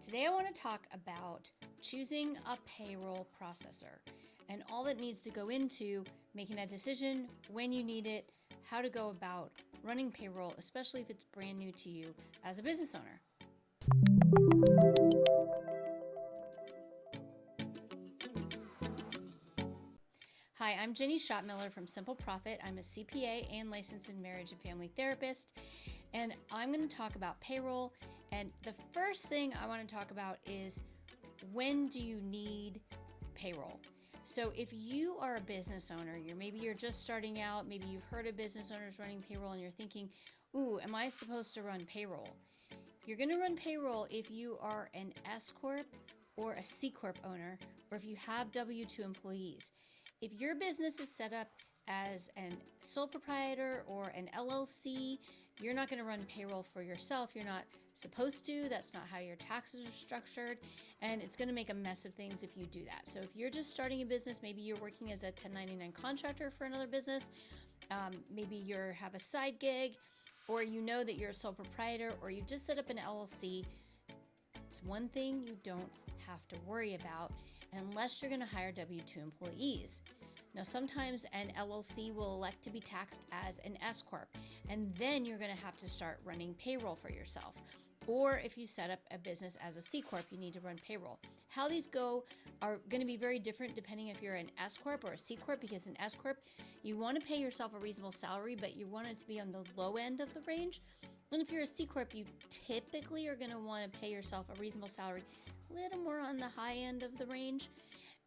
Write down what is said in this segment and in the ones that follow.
Today I want to talk about choosing a payroll processor and all that needs to go into making that decision, when you need it, how to go about running payroll, especially if it's brand new to you as a business owner. Hi, I'm Jennie Schottmiller from Simple Profit. I'm a CPA and licensed marriage and family therapist, and I'm going to talk about payroll. And the first thing I want to talk about is, when do you need payroll? So if you are a business owner, maybe you're just starting out, maybe you've heard of business owners running payroll and you're thinking, ooh, am I supposed to run payroll? You're going to run payroll if you are an S Corp or a C Corp owner, or if you have W-2 employees. If your business is set up as a sole proprietor or an LLC, you're not going to run payroll for yourself. You're not supposed to. That's not how your taxes are structured, and it's going to make a mess of things if you do that. So if you're just starting a business, maybe you're working as a 1099 contractor for another business, maybe you have a side gig, or you know that you're a sole proprietor, or you just set up an LLC, it's one thing you don't have to worry about unless you're going to hire W-2 employees. Now, sometimes an LLC will elect to be taxed as an S Corp, and then you're going to have to start running payroll for yourself. Or if you set up a business as a C Corp, you need to run payroll. How these go are going to be very different depending if you're an S Corp or a C Corp, because in S Corp, you want to pay yourself a reasonable salary, but you want it to be on the low end of the range. And if you're a C Corp, you typically are going to want to pay yourself a reasonable salary, a little more on the high end of the range.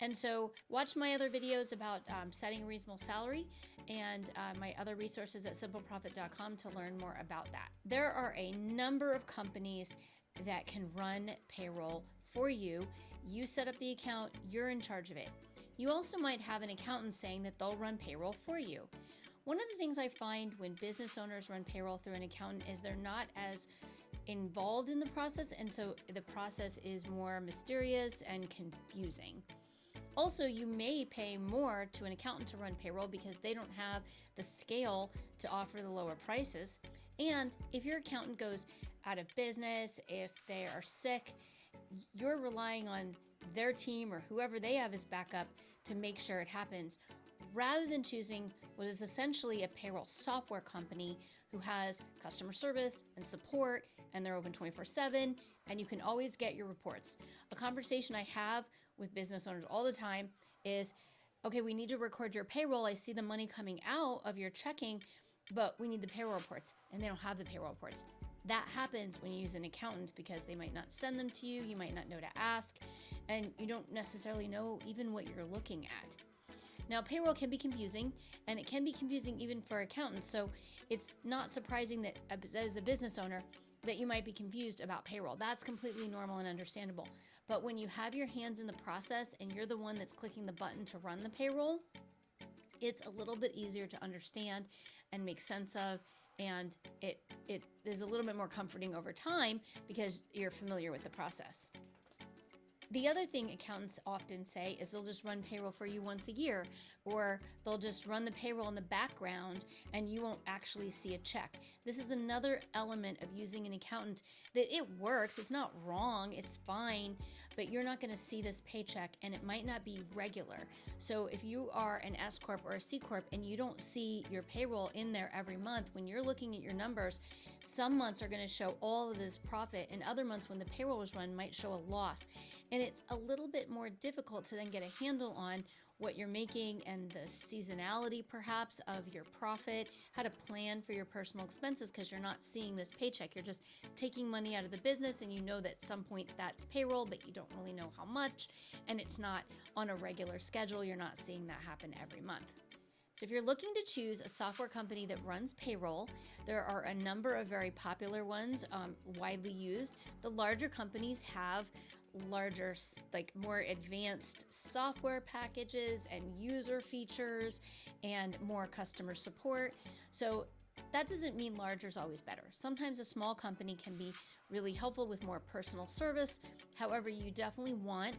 And so watch my other videos about setting a reasonable salary and my other resources at simpleprofit.com to learn more about that. There are a number of companies that can run payroll for you. You set up the account, you're in charge of it. You also might have an accountant saying that they'll run payroll for you. One of the things I find when business owners run payroll through an accountant is they're not as involved in the process, and so the process is more mysterious and confusing. Also, you may pay more to an accountant to run payroll because they don't have the scale to offer the lower prices. And if your accountant goes out of business, if they are sick, you're relying on their team or whoever they have as backup to make sure it happens, rather than choosing what is essentially a payroll software company who has customer service and support, and they're open 24/7, and you can always get your reports. A conversation I have with business owners all the time is, okay, we need to record your payroll. I see the money coming out of your checking, but we need the payroll reports, and they don't have the payroll reports. That happens when you use an accountant because they might not send them to you, you might not know to ask, and you don't necessarily know even what you're looking at. Now, payroll can be confusing, and it can be confusing even for accountants, so it's not surprising that as a business owner that you might be confused about payroll. That's completely normal and understandable. But when you have your hands in the process and you're the one that's clicking the button to run the payroll, it's a little bit easier to understand and make sense of, and it is a little bit more comforting over time because you're familiar with the process. The other thing accountants often say is they'll just run payroll for you once a year, or they'll just run the payroll in the background and you won't actually see a check. This is another element of using an accountant that it works. It's not wrong, it's fine, but you're not going to see this paycheck, and it might not be regular. So if you are an S Corp or a C Corp and you don't see your payroll in there every month, when you're looking at your numbers, some months are going to show all of this profit, and other months when the payroll was run might show a loss. And it's a little bit more difficult to then get a handle on what you're making and the seasonality perhaps of your profit, how to plan for your personal expenses, because you're not seeing this paycheck. You're just taking money out of the business, and you know that at some point that's payroll, but you don't really know how much, and it's not on a regular schedule. You're not seeing that happen every month. So if you're looking to choose a software company that runs payroll, there are a number of very popular ones, widely used. The larger companies have larger, more advanced software packages and user features and more customer support. So that doesn't mean larger is always better. Sometimes a small company can be really helpful with more personal service. However, you definitely want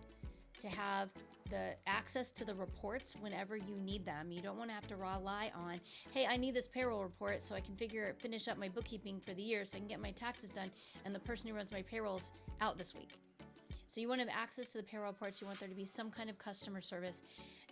to have the access to the reports whenever you need them. You don't want to have to rely on, hey, I need this payroll report so I can finish up my bookkeeping for the year so I can get my taxes done, and the person who runs my payroll's out this week. So you want to have access to the payroll reports. You want there to be some kind of customer service,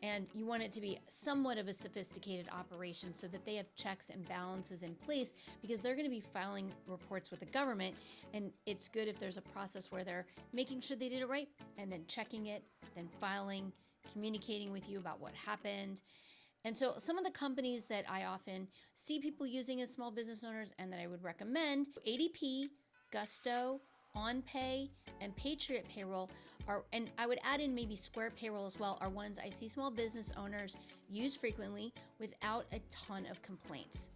and you want it to be somewhat of a sophisticated operation so that they have checks and balances in place, because they're going to be filing reports with the government. And it's good if there's a process where they're making sure they did it right and then checking it, then filing, communicating with you about what happened. And so some of the companies that I often see people using as small business owners and that I would recommend, ADP, Gusto, OnPay, and Patriot Payroll are, and I would add in maybe Square Payroll as well, are ones I see small business owners use frequently without a ton of complaints.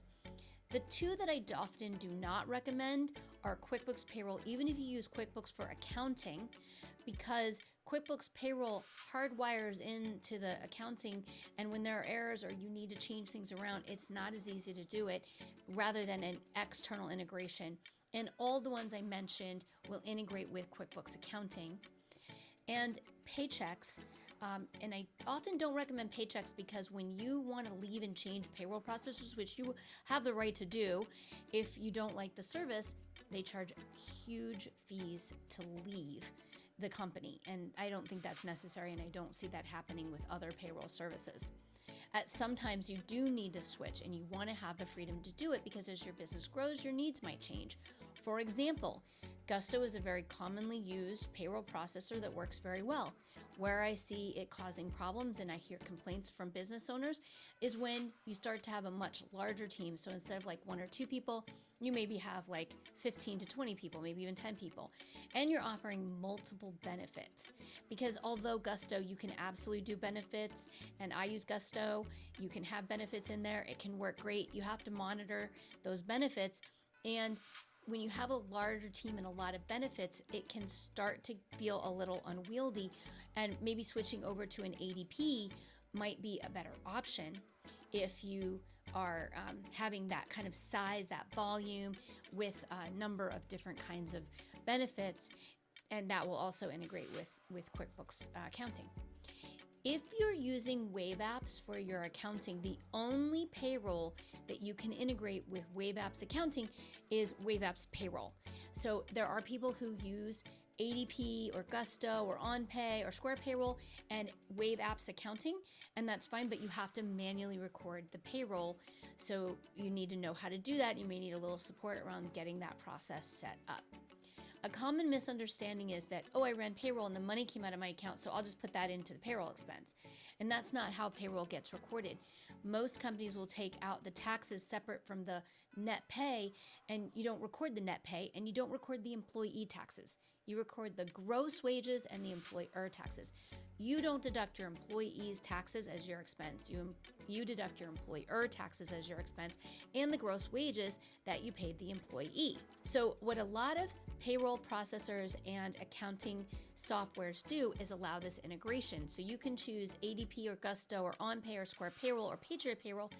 The two that I often do not recommend are QuickBooks Payroll, even if you use QuickBooks for accounting, because QuickBooks Payroll hardwires into the accounting, and when there are errors or you need to change things around, it's not as easy to do it rather than an external integration. And all the ones I mentioned will integrate with QuickBooks Accounting. And Paychex, and I often don't recommend Paychex because when you want to leave and change payroll processors, which you have the right to do, if you don't like the service, they charge huge fees to leave the company. And I don't think that's necessary, and I don't see that happening with other payroll services. Sometimes you do need to switch, and you want to have the freedom to do it because as your business grows, your needs might change. For example, Gusto is a very commonly used payroll processor that works very well. Where I see it causing problems and I hear complaints from business owners is when you start to have a much larger team. So instead of like 1 or 2 people, you maybe have like 15 to 20 people, maybe even 10 people. And you're offering multiple benefits. Because although Gusto, you can absolutely do benefits, and I use Gusto, you can have benefits in there. It can work great. You have to monitor those benefits. And when you have a larger team and a lot of benefits, it can start to feel a little unwieldy, and maybe switching over to an ADP might be a better option if you are having that kind of size, that volume with a number of different kinds of benefits, and that will also integrate with QuickBooks Accounting. If you're using Wave Apps for your accounting, the only payroll that you can integrate with Wave Apps Accounting is Wave Apps Payroll. So there are people who use ADP or Gusto or OnPay or Square Payroll and Wave Apps Accounting, and that's fine, but you have to manually record the payroll. So you need to know how to do that. You may need a little support around getting that process set up. A common misunderstanding is that, oh, I ran payroll and the money came out of my account, so I'll just put that into the payroll expense. And that's not how payroll gets recorded. Most companies will take out the taxes separate from the net pay, and you don't record the net pay, and you don't record the employee taxes. You record the gross wages and the employer taxes. You don't deduct your employee's taxes as your expense. You deduct your employer taxes as your expense and the gross wages that you paid the employee. So what a lot of payroll processors and accounting softwares do is allow this integration. So you can choose ADP or Gusto or OnPay or Square Payroll or Patriot Payroll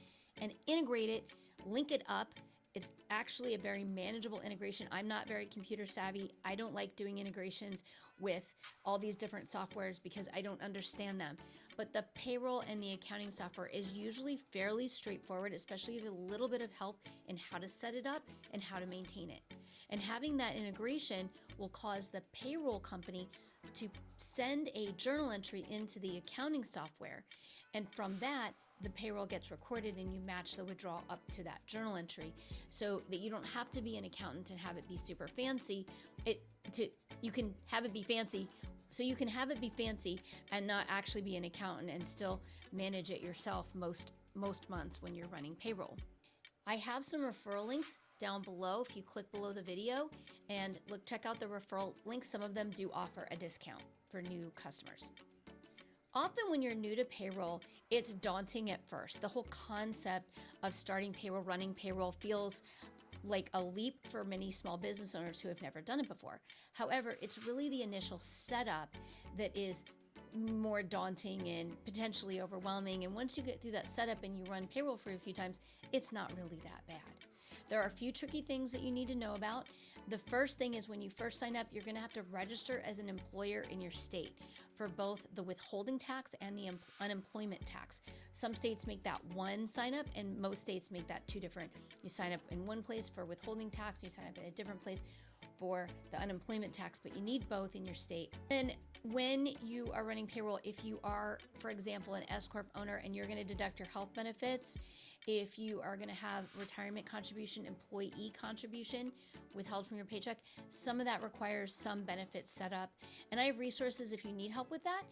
and integrate it, link it up. It's actually a very manageable integration. I'm not very computer savvy. I don't like doing integrations with all these different softwares because I don't understand them. But the payroll and the accounting software is usually fairly straightforward, especially if you have a little bit of help in how to set it up and how to maintain it. And having that integration will cause the payroll company to send a journal entry into the accounting software. And from that, the payroll gets recorded and you match the withdrawal up to that journal entry so that you don't have to be an accountant and have it be super fancy. You can have it be fancy, so you can have it be fancy and not actually be an accountant and still manage it yourself most months when you're running payroll. I have some referral links down below if you click below the video and check out the referral links. Some of them do offer a discount for new customers. Often when you're new to payroll, it's daunting at first. The whole concept of starting payroll, running payroll feels like a leap for many small business owners who have never done it before. However, it's really the initial setup that is more daunting and potentially overwhelming. And once you get through that setup and you run payroll for a few times, it's not really that bad. There are a few tricky things that you need to know about. The first thing is when you first sign up, you're going to have to register as an employer in your state for both the withholding tax and the unemployment tax. Some states make that one sign up and most states make that two different. You sign up in one place for withholding tax, you sign up in a different place for the unemployment tax, but you need both in your state. Then when you are running payroll, if you are, for example, an S Corp owner and you're going to deduct your health benefits, if you are going to have retirement contribution, employee contribution withheld from your paycheck, some of that requires some benefits set up. And I have resources if you need help with that.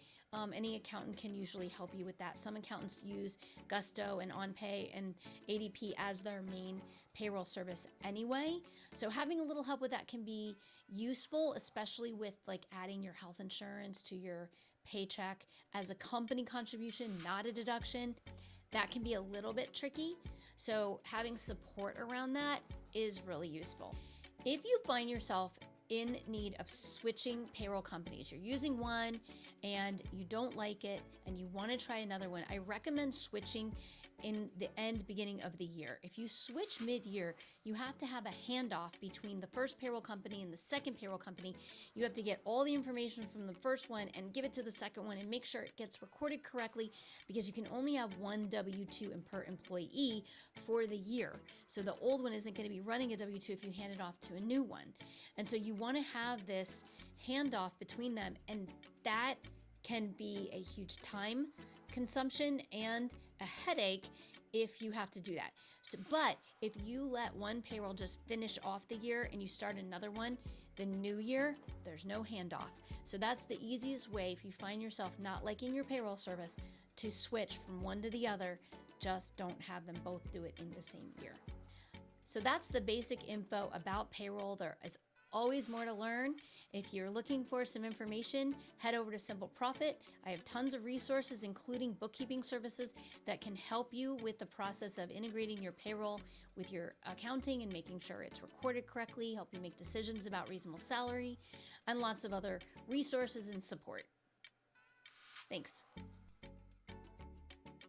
Any accountant can usually help you with that. Some accountants use Gusto and OnPay and ADP as their main payroll service anyway. So having a little help with that can be useful, especially with like adding your health insurance to your paycheck as a company contribution, not a deduction. That can be a little bit tricky. So having support around that is really useful. If you find yourself in need of switching payroll companies, you're using one and you don't like it and you want to try another one, I recommend switching in the beginning of the year. If you switch mid-year, you have to have a handoff between the first payroll company and the second payroll company. You have to get all the information from the first one and give it to the second one and make sure it gets recorded correctly, because you can only have one W-2 per employee for the year. So the old one isn't going to be running a W-2 if you hand it off to a new one. And so you want to have this handoff between them, and that can be a huge time consumption and a headache if you have to do that. So, but if you let one payroll just finish off the year and you start another one, the new year, there's no handoff. So that's the easiest way, if you find yourself not liking your payroll service, to switch from one to the other. Just don't have them both do it in the same year. So that's the basic info about payroll. There is always more to learn. If you're looking for some information, head over to Simple Profit. I have tons of resources, including bookkeeping services that can help you with the process of integrating your payroll with your accounting and making sure it's recorded correctly, help you make decisions about reasonable salary, and lots of other resources and support. Thanks.